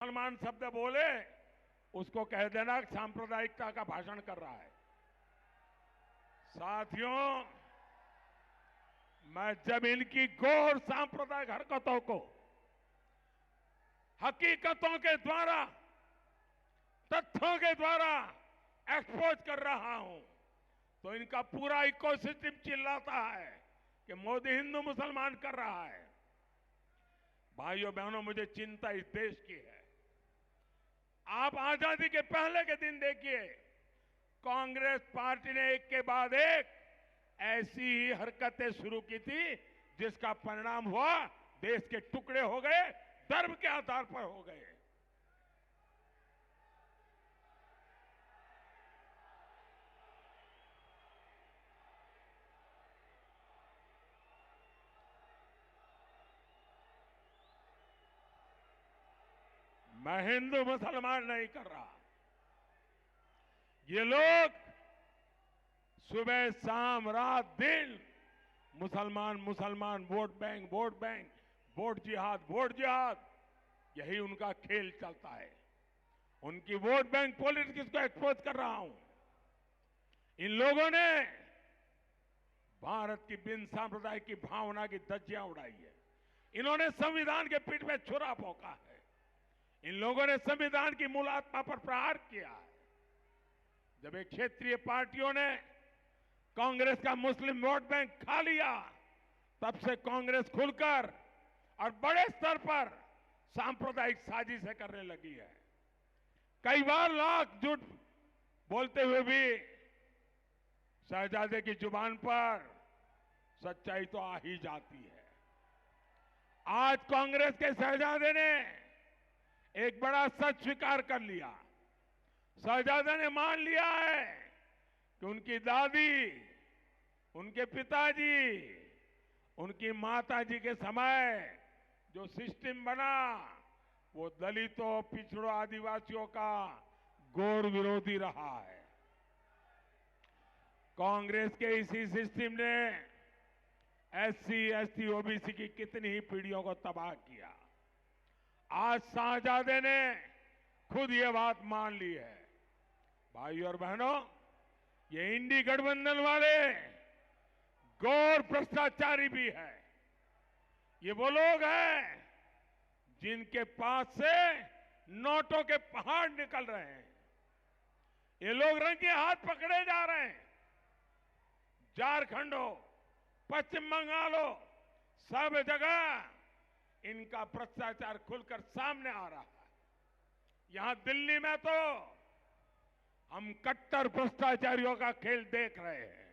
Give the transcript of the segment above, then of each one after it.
मुसलमान शब्द बोले उसको कह देना सांप्रदायिकता का भाषण कर रहा है। साथियों, मैं जब इनकी घोर सांप्रदायिक हरकतों को हकीकतों के द्वारा, तथ्यों के द्वारा एक्सपोज कर रहा हूं तो इनका पूरा इकोसिस्टम चिल्लाता है कि मोदी हिंदू मुसलमान कर रहा है। भाइयों बहनों, मुझे चिंता इस देश की है। आप आजादी के पहले के दिन देखिए, कांग्रेस पार्टी ने एक के बाद एक ऐसी ही हरकतें शुरू की थी जिसका परिणाम हुआ देश के टुकड़े हो गए, धर्म के आधार पर हो गए। मैं हिंदू मुसलमान नहीं कर रहा। ये लोग सुबह शाम रात दिन मुसलमान मुसलमान, vote bank vote bank, vote जिहाद, यही उनका खेल चलता है। उनकी वोट बैंक पॉलिटिक्स को एक्सपोज कर रहा हूं। इन लोगों ने भारत की बिन सांप्रदायिक की भावना की धज्जियां उड़ाई है। इन्होंने संविधान के पीठ में छुरा भोंका है। इन लोगों ने संविधान की मूल आत्मा पर प्रहार किया है। जब एक क्षेत्रीय पार्टियों ने कांग्रेस का मुस्लिम वोट बैंक खा लिया, तब से कांग्रेस खुलकर और बड़े स्तर पर सांप्रदायिक साजिशें करने लगी है। कई बार लाख झूठ बोलते हुए भी शहजादे की जुबान पर सच्चाई तो आ ही जाती है। आज कांग्रेस के शहजादे ने एक बड़ा सच स्वीकार कर लिया। शहजादे ने मान लिया है कि उनकी दादी, उनके पिताजी, उनकी माताजी के समय जो सिस्टम बना वो दलितों, पिछड़ों, आदिवासियों का घोर विरोधी रहा है। कांग्रेस के इसी सिस्टम ने एससी, एसटी, ओबीसी की कितनी ही पीढ़ियों को तबाह किया। आज शहजादे ने खुद ये बात मान ली है। भाइयों और बहनों, ये इंडी गठबंधन वाले घोर भ्रष्टाचारी भी है। ये वो लोग हैं जिनके पास से नोटों के पहाड़ निकल रहे हैं। ये लोग रंगे हाथ पकड़े जा रहे हैं। झारखंड हो, पश्चिम बंगाल हो, सब जगह इनका भ्रष्टाचार खुलकर सामने आ रहा है। यहां दिल्ली में तो हम कट्टर भ्रष्टाचारियों का खेल देख रहे हैं।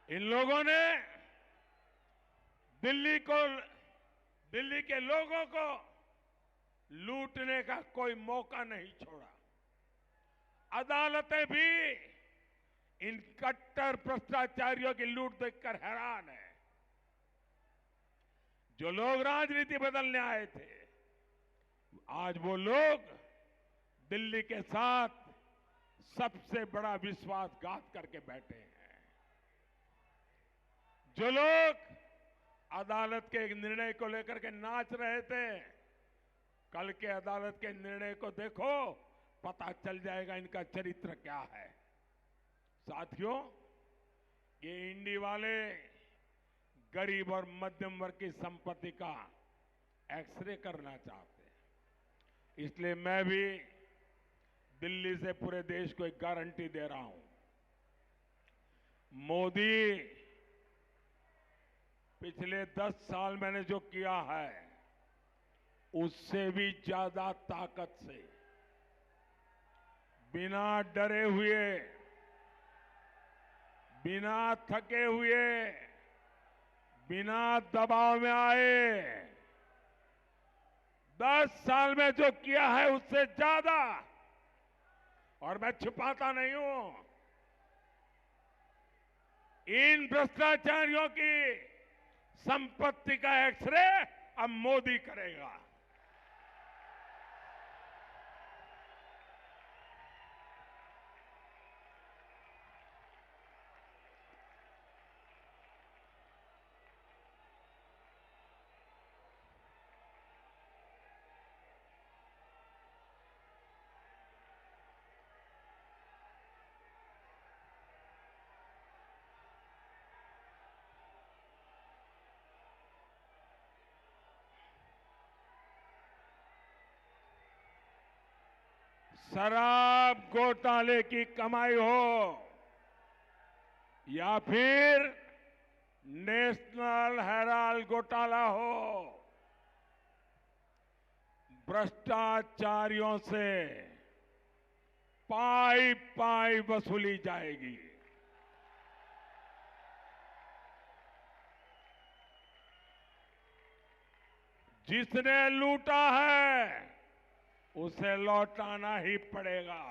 इन लोगों ने दिल्ली के लोगों को लूटने का कोई मौका नहीं छोड़ा। अदालतें भी इन कट्टर भ्रष्टाचारियों की लूट देखकर हैरान है। जो लोग राजनीति बदलने आए थे, आज वो लोग दिल्ली के साथ सबसे बड़ा विश्वासघात करके बैठे हैं। जो लोग अदालत के एक निर्णय को लेकर के नाच रहे थे, कल के अदालत के निर्णय को देखो, पता चल जाएगा इनका चरित्र क्या है। साथियों, ये इंडी वाले गरीब और मध्यम वर्ग की संपत्ति का एक्सरे करना चाहते हैं। इसलिए मैं भी दिल्ली से पूरे देश को एक गारंटी दे रहा हूं। मोदी पिछले 10 साल मैंने जो किया है उससे भी ज्यादा ताकत से, बिना डरे हुए, बिना थके हुए, बिना दबाव में आए 10 साल में जो किया है उससे ज्यादा, और मैं छिपाता नहीं हूं। इन भ्रष्टाचारियों की संपत्ति का एक्सरे अब मोदी करेगा। शराब घोटाले की कमाई हो या फिर नेशनल हेराल्ड घोटाला हो, भ्रष्टाचारियों से पाई पाई वसूली जाएगी। जिसने लूटा है उसे लौटाना ही पड़ेगा।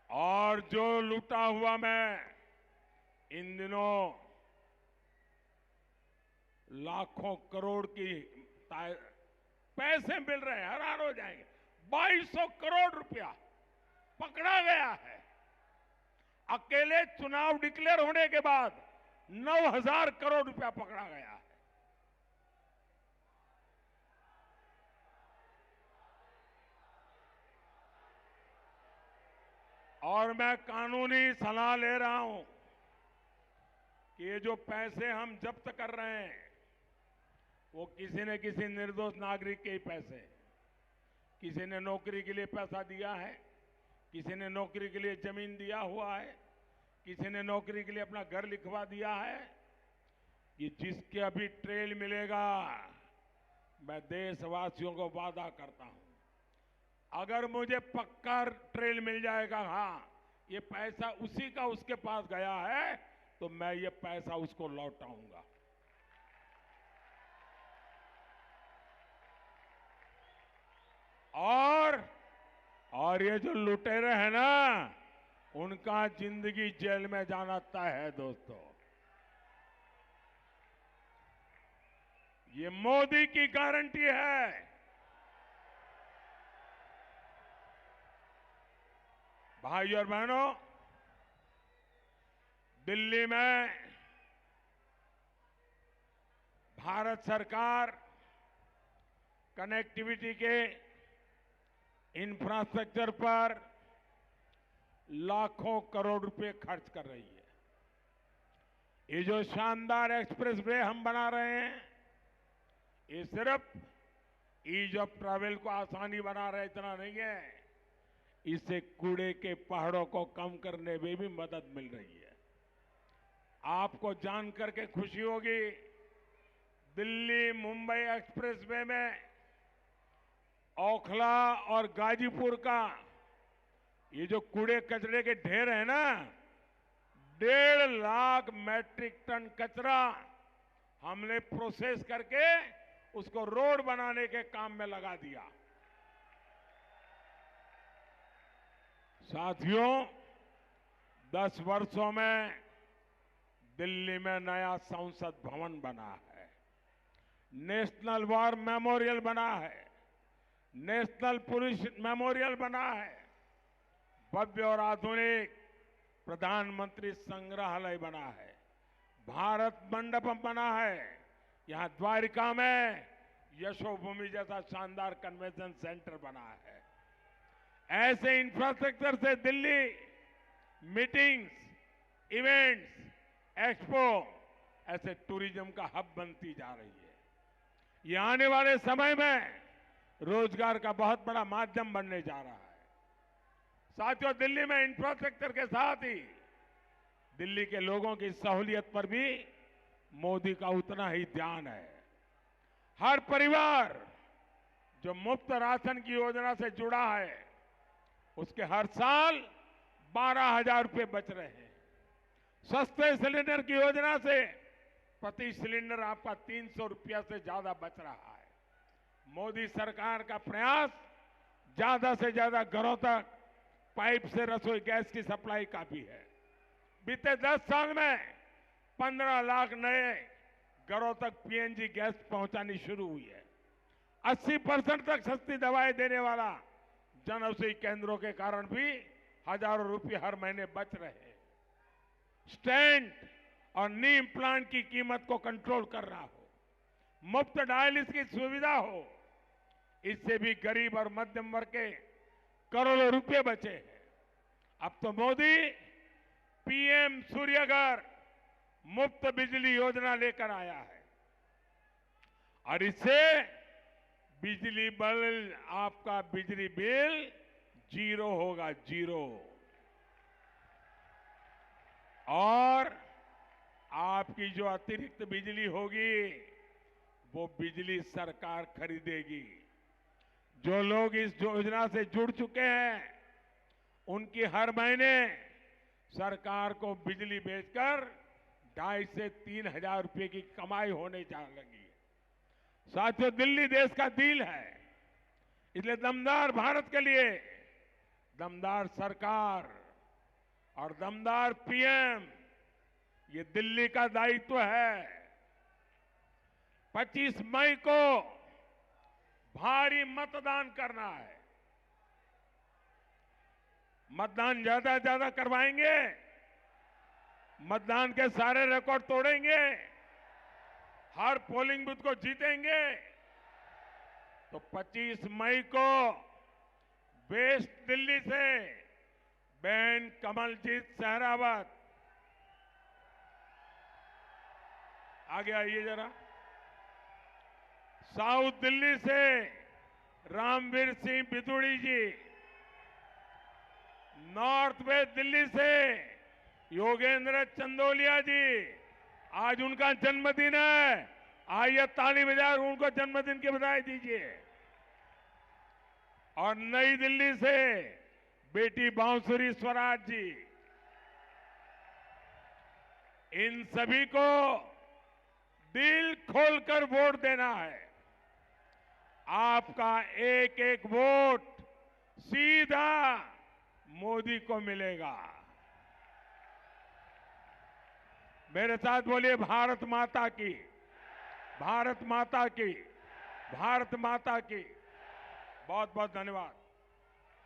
और जो लूटा हुआ मैं इन दिनों लाखों करोड़ की पैसे मिल रहे हैं, हैरान हो जाएंगे। 2200 करोड़ रुपया पकड़ा गया है। अकेले चुनाव डिक्लेयर होने के बाद 9000 करोड़ रुपया पकड़ा गया है। और मैं कानूनी सलाह ले रहा हूं कि ये जो पैसे हम जब्त कर रहे हैं वो किसी न किसी निर्दोष नागरिक के ही पैसे हैं। किसी ने नौकरी के लिए पैसा दिया है, किसी ने नौकरी के लिए जमीन दिया हुआ है, किसी ने नौकरी के लिए अपना घर लिखवा दिया है। कि जिसके अभी ट्रेल मिलेगा, मैं देशवासियों को वादा करता हूं, अगर मुझे पक्का ट्रेल मिल जाएगा, हाँ ये पैसा उसी का उसके पास गया है, तो मैं ये पैसा उसको लौटाऊंगा। और ये जो लुटेरे हैं ना, उनका जिंदगी जेल में जाना तय है दोस्तों। ये मोदी की गारंटी है। भाई और बहनों, दिल्ली में भारत सरकार कनेक्टिविटी के इंफ्रास्ट्रक्चर पर लाखों करोड़ रुपए खर्च कर रही है। ये जो शानदार एक्सप्रेस वे हम बना रहे हैं, ये सिर्फ ईज ऑफ ट्रैवल को आसानी बना रहे, इतना नहीं है, इससे कूड़े के पहाड़ों को कम करने में भी मदद मिल रही है। आपको जानकर के खुशी होगी, दिल्ली मुंबई एक्सप्रेस वे में ओखला और गाजीपुर का ये जो कूड़े कचरे के ढेर है ना, 1.5 लाख मैट्रिक टन कचरा हमने प्रोसेस करके उसको रोड बनाने के काम में लगा दिया। साथियों, 10 वर्षों में दिल्ली में नया संसद भवन बना है, नेशनल वॉर मेमोरियल बना है, नेशनल पुलिस मेमोरियल बना है, भव्य और आधुनिक प्रधानमंत्री संग्रहालय बना है, भारत मंडपम बना है, यहां द्वारिका में यशोभूमि जैसा शानदार कन्वेंशन सेंटर बना है। ऐसे इंफ्रास्ट्रक्चर से दिल्ली मीटिंग्स, इवेंट्स, एक्सपो ऐसे टूरिज्म का हब बनती जा रही है। ये आने वाले समय में रोजगार का बहुत बड़ा माध्यम बनने जा रहा है। साथियों, दिल्ली में इंफ्रास्ट्रक्चर के साथ ही दिल्ली के लोगों की सहूलियत पर भी मोदी का उतना ही ध्यान है। हर परिवार जो मुफ्त राशन की योजना से जुड़ा है, उसके हर साल 12,000 रुपए बच रहे हैं। सस्ते सिलेंडर की योजना से प्रति सिलेंडर आपका 300 रुपया से ज्यादा बच रहा है। मोदी सरकार का प्रयास ज्यादा से ज्यादा घरों तक पाइप से रसोई गैस की सप्लाई का भी है। बीते 10 साल में 15 लाख नए घरों तक पीएनजी गैस पहुंचानी शुरू हुई है। 80% तक सस्ती दवाएं देने वाला जन औषधि केंद्रों के कारण भी हजारों रुपए हर महीने बच रहे हैं। स्टेंट और नी इम्प्लांट की कीमत को कंट्रोल कर रहा हो, मुफ्त डायलिसिस की सुविधा हो, इससे भी गरीब और मध्यम वर्ग के करोड़ों रुपए बचे हैं। अब तो मोदी पीएम सूर्यघर मुफ्त बिजली योजना लेकर आया है और इससे बिजली बिल, आपका बिजली बिल जीरो होगा, जीरो। और आपकी जो अतिरिक्त बिजली होगी वो बिजली सरकार खरीदेगी। जो लोग इस योजना से जुड़ चुके हैं उनकी हर महीने सरकार को बिजली बेचकर 2,500 से 3,000 रुपए की कमाई होने जा लगी है। साथियों, दिल्ली देश का दिल है, इसलिए दमदार भारत के लिए दमदार सरकार और दमदार पीएम, ये दिल्ली का दायित्व है। 25 मई को भारी मतदान करना है। मतदान ज्यादा ज्यादा करवाएंगे, मतदान के सारे रिकॉर्ड तोड़ेंगे, हर पोलिंग बूथ को जीतेंगे। तो 25 मई को वेस्ट दिल्ली से बहन कमलजीत सहरावत, आगे आइए जरा, साउथ दिल्ली से रामवीर सिंह बिदुड़ी जी, नॉर्थ वेस्ट दिल्ली से योगेंद्र चंदोलिया जी, आज उनका जन्मदिन है। आइए ताली बजाकर उनको जन्मदिन की बधाई दीजिए। और नई दिल्ली से बेटी बांसुरी स्वराज जी, इन सभी को दिल खोलकर वोट देना है। आपका एक एक वोट सीधा मोदी को मिलेगा। मेरे साथ बोलिए, भारत माता की, भारत माता की, भारत माता की। बहुत बहुत धन्यवाद।